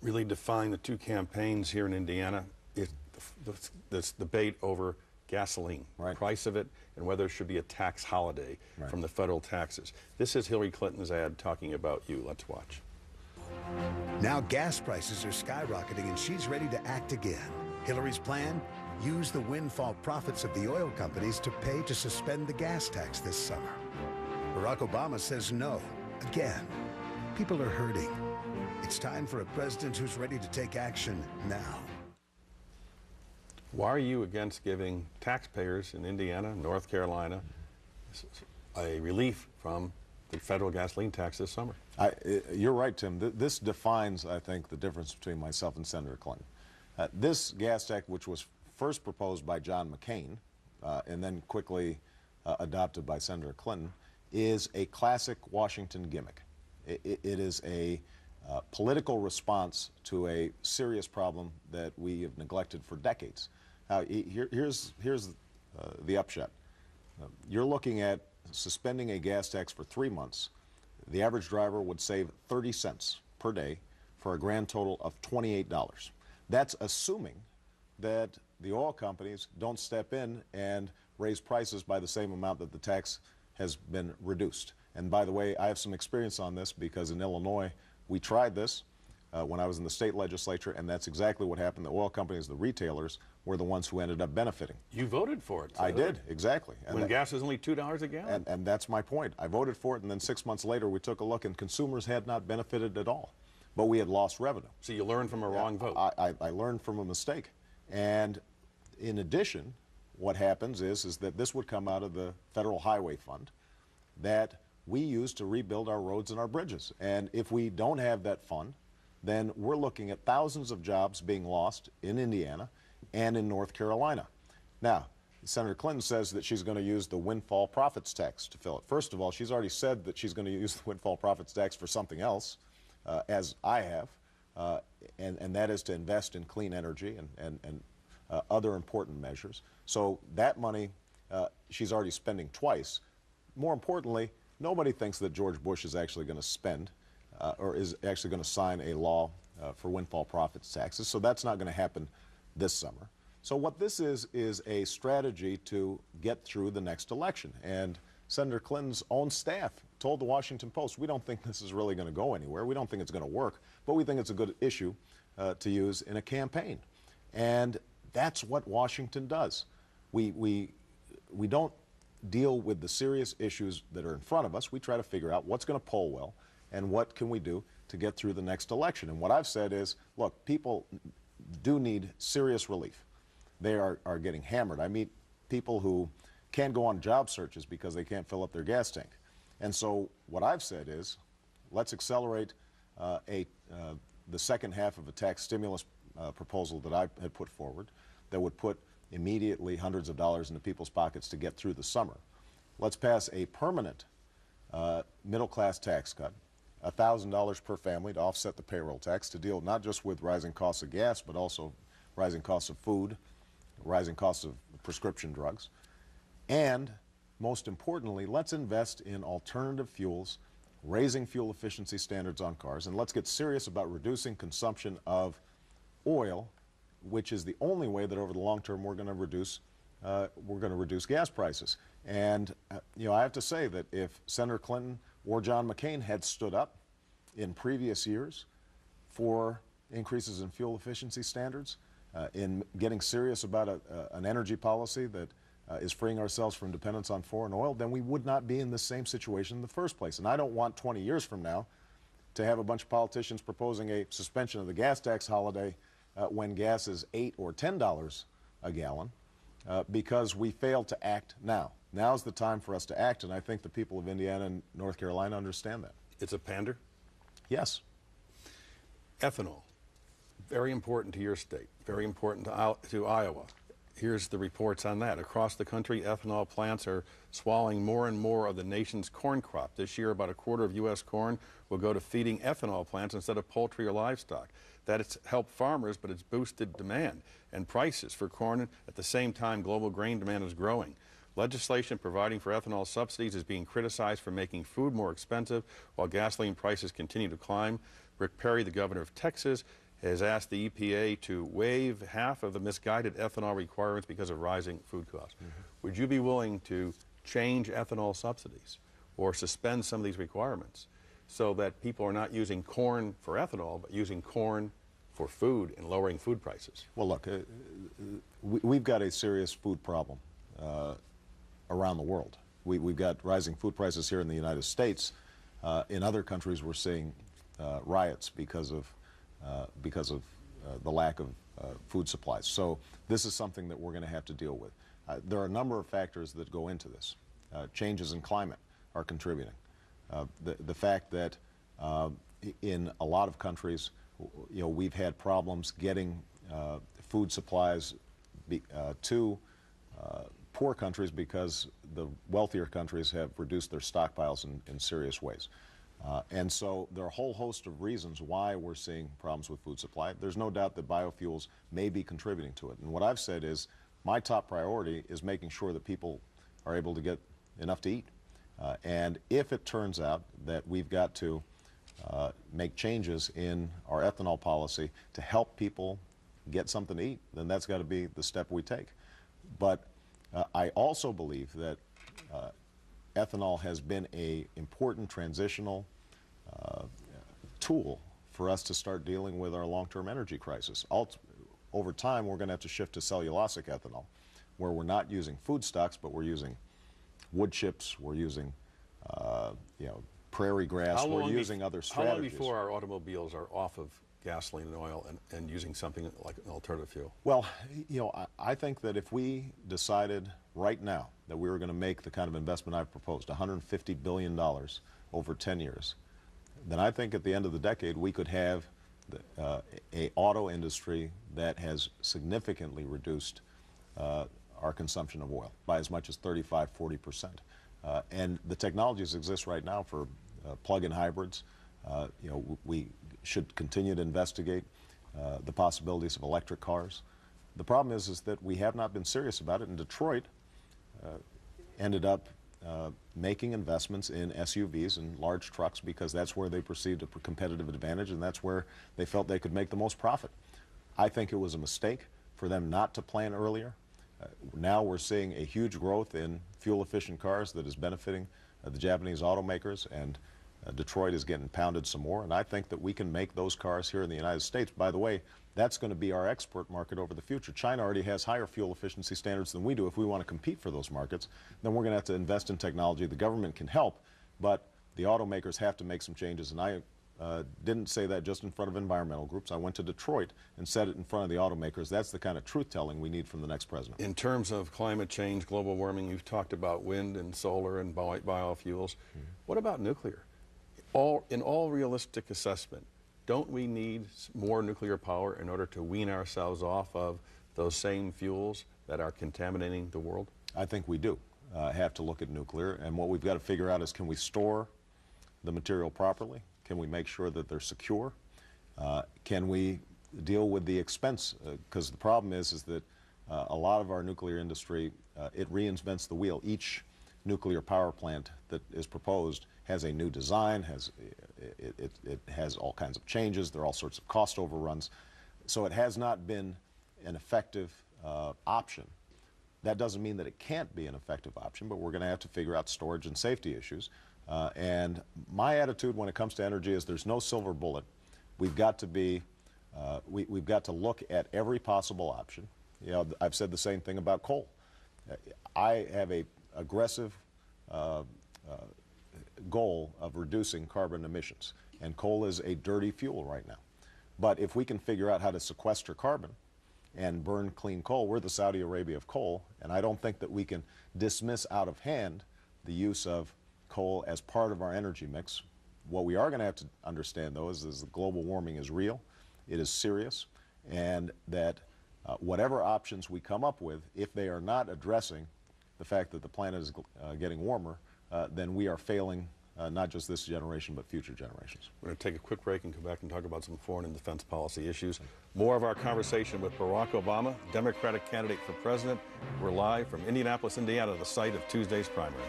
really define the two campaigns here in Indiana. This debate over gasoline, right. price of it, and whether it should be a tax holiday right. from the federal taxes. This is Hillary Clinton's ad talking about you. Let's watch. Now gas prices are skyrocketing and she's ready to act again. Hillary's plan? Use the windfall profits of the oil companies to pay to suspend the gas tax this summer. Barack Obama says no, again. People are hurting. It's time for a president who's ready to take action now. Why are you against giving taxpayers in Indiana, North Carolina, a relief from the federal gasoline tax this summer? You're right, Tim. This defines, I think, the difference between myself and Senator Clinton. This gas tax, which was first proposed by John McCain and then quickly adopted by Senator Clinton, is a classic Washington gimmick. It is a political response to a serious problem that we have neglected for decades. Now, here's the upshot. You're looking at suspending a gas tax for 3 months. The average driver would save 30 cents per day for a grand total of $28. That's assuming that the oil companies don't step in and raise prices by the same amount that the tax has been reduced. And by the way, I have some experience on this because in Illinois, we tried this when I was in the state legislature, and that's exactly what happened. The oil companies, the retailers, were the ones who ended up benefiting. You voted for it. I did, exactly. When gas is only $2 a gallon? And that's my point. I voted for it, and then 6 months later, we took a look, and consumers had not benefited at all. But we had lost revenue. So you learned from a wrong vote. I learned from a mistake. And in addition, what happens is that this would come out of the Federal Highway Fund that we use to rebuild our roads and our bridges. And if we don't have that fund, then we're looking at thousands of jobs being lost in Indiana and in North Carolina. Now, Senator Clinton says that she's going to use the windfall profits tax to fill it. First of all, she's already said that she's going to use the windfall profits tax for something else, as I have, and that is to invest in clean energy and other important measures. So that money she's already spending twice. More importantly, nobody thinks that George Bush is actually going to spend or is actually going to sign a law for windfall profits taxes. So that's not going to happen this summer. So what this is a strategy to get through the next election. And Senator Clinton's own staff told the Washington Post, we don't think this is really going to go anywhere. We don't think it's going to work, but we think it's a good issue to use in a campaign. And that's what Washington does. We don't deal with the serious issues that are in front of us. We try to figure out what's going to poll well and what can we do to get through the next election. And what I've said is, look, people do need serious relief. They are getting hammered. I meet people who can't go on job searches because they can't fill up their gas tank. And so what I've said is, let's accelerate the second half of a tax stimulus proposal that I had put forward that would put immediately hundreds of dollars into people's pockets to get through the summer. Let's pass a permanent middle-class tax cut, $1,000 per family to offset the payroll tax, to deal not just with rising costs of gas, but also rising costs of food, rising costs of prescription drugs. And most importantly, let's invest in alternative fuels, raising fuel efficiency standards on cars, and let's get serious about reducing consumption of oil, which is the only way that over the long term we're going to reduce gas prices. And you know, I have to say that if Senator Clinton or John McCain had stood up in previous years for increases in fuel efficiency standards, in getting serious about an energy policy that is freeing ourselves from dependence on foreign oil, then we would not be in the same situation in the first place. And I don't want 20 years from now to have a bunch of politicians proposing a suspension of the gas tax holiday when gas is $8 or $10 a gallon because we failed to act now. Now's the time for us to act, and I think the people of Indiana and North Carolina understand that. It's a pander? Yes. Ethanol, very important to your state, very important to Iowa. Here's the reports on that. Across the country, ethanol plants are swallowing more and more of the nation's corn crop. This year, about a quarter of U.S. corn will go to feeding ethanol plants instead of poultry or livestock. That it's helped farmers, but it's boosted demand and prices for corn. At the same time, global grain demand is growing. Legislation providing for ethanol subsidies is being criticized for making food more expensive while gasoline prices continue to climb. Rick Perry, the governor of Texas, has asked the EPA to waive half of the misguided ethanol requirements because of rising food costs. Would you be willing to change ethanol subsidies or suspend some of these requirements so that people are not using corn for ethanol, but using corn for food and lowering food prices? Well, look, we've got a serious food problem around the world. We've got rising food prices here in the United States. In other countries, we're seeing riots because of the lack of food supplies. So this is something that we're going to have to deal with. There are a number of factors that go into this. Changes in climate are contributing. The fact that in a lot of countries, we've had problems getting food supplies to poor countries because the wealthier countries have reduced their stockpiles in serious ways. And so there are a whole host of reasons why we're seeing problems with food supply. There's no doubt that biofuels may be contributing to it. And what I've said is my top priority is making sure that people are able to get enough to eat. And if it turns out that we've got to make changes in our ethanol policy to help people get something to eat, then that's got to be the step we take. But I also believe that ethanol has been an important transitional tool for us to start dealing with our long-term energy crisis. Over time, we're going to have to shift to cellulosic ethanol, where we're not using food stocks, but we're using wood chips, we're using prairie grass, we're using other strategies. How long before our automobiles are off of gasoline and oil and using something like an alternative fuel? Well, I think that if we decided right now that we were going to make the kind of investment I've proposed, $150 billion over 10 years, then I think at the end of the decade we could have a auto industry that has significantly reduced our consumption of oil by as much as 35–40%. And the technologies exist right now for plug-in hybrids. We should continue to investigate the possibilities of electric cars. The problem is that we have not been serious about it, and Detroit ended up making investments in SUVs and large trucks because that's where they perceived a competitive advantage and that's where they felt they could make the most profit. I think it was a mistake for them not to plan earlier. Now we're seeing a huge growth in fuel-efficient cars that is benefiting the Japanese automakers, and Detroit is getting pounded some more, and I think that we can make those cars here in the United States. By the way, that's going to be our export market over the future. China already has higher fuel efficiency standards than we do. If we want to compete for those markets, then we're going to have to invest in technology. The government can help, but the automakers have to make some changes, and I didn't say that just in front of environmental groups. I went to Detroit and said it in front of the automakers. That's the kind of truth-telling we need from the next president. In terms of climate change, global warming, you've talked about wind and solar and biofuels. What about nuclear? In all realistic assessment, don't we need more nuclear power in order to wean ourselves off of those same fuels that are contaminating the world? I think we do have to look at nuclear, and what we've got to figure out is, can we store the material properly? Can we make sure that they're secure? Can we deal with the expense? Because the problem is that a lot of our nuclear industry, it reinvents the wheel. Each nuclear power plant that is proposed has a new design, it has all kinds of changes, there are all sorts of cost overruns. So it has not been an effective option. That doesn't mean that it can't be an effective option, but we're going to have to figure out storage and safety issues. And my attitude when it comes to energy is there's no silver bullet. We've got to be, we've got to look at every possible option. I've said the same thing about coal. I have a aggressive goal of reducing carbon emissions, and coal is a dirty fuel right now. But if we can figure out how to sequester carbon and burn clean coal, we're the Saudi Arabia of coal, and I don't think that we can dismiss out of hand the use of coal as part of our energy mix. What we are going to have to understand, though, is that global warming is real, it is serious, and that whatever options we come up with, if they are not addressing the fact that the planet is getting warmer, then we are failing not just this generation, but future generations. We're going to take a quick break and come back and talk about some foreign and defense policy issues. More of our conversation with Barack Obama, Democratic candidate for president. We're live from Indianapolis, Indiana, the site of Tuesday's primary.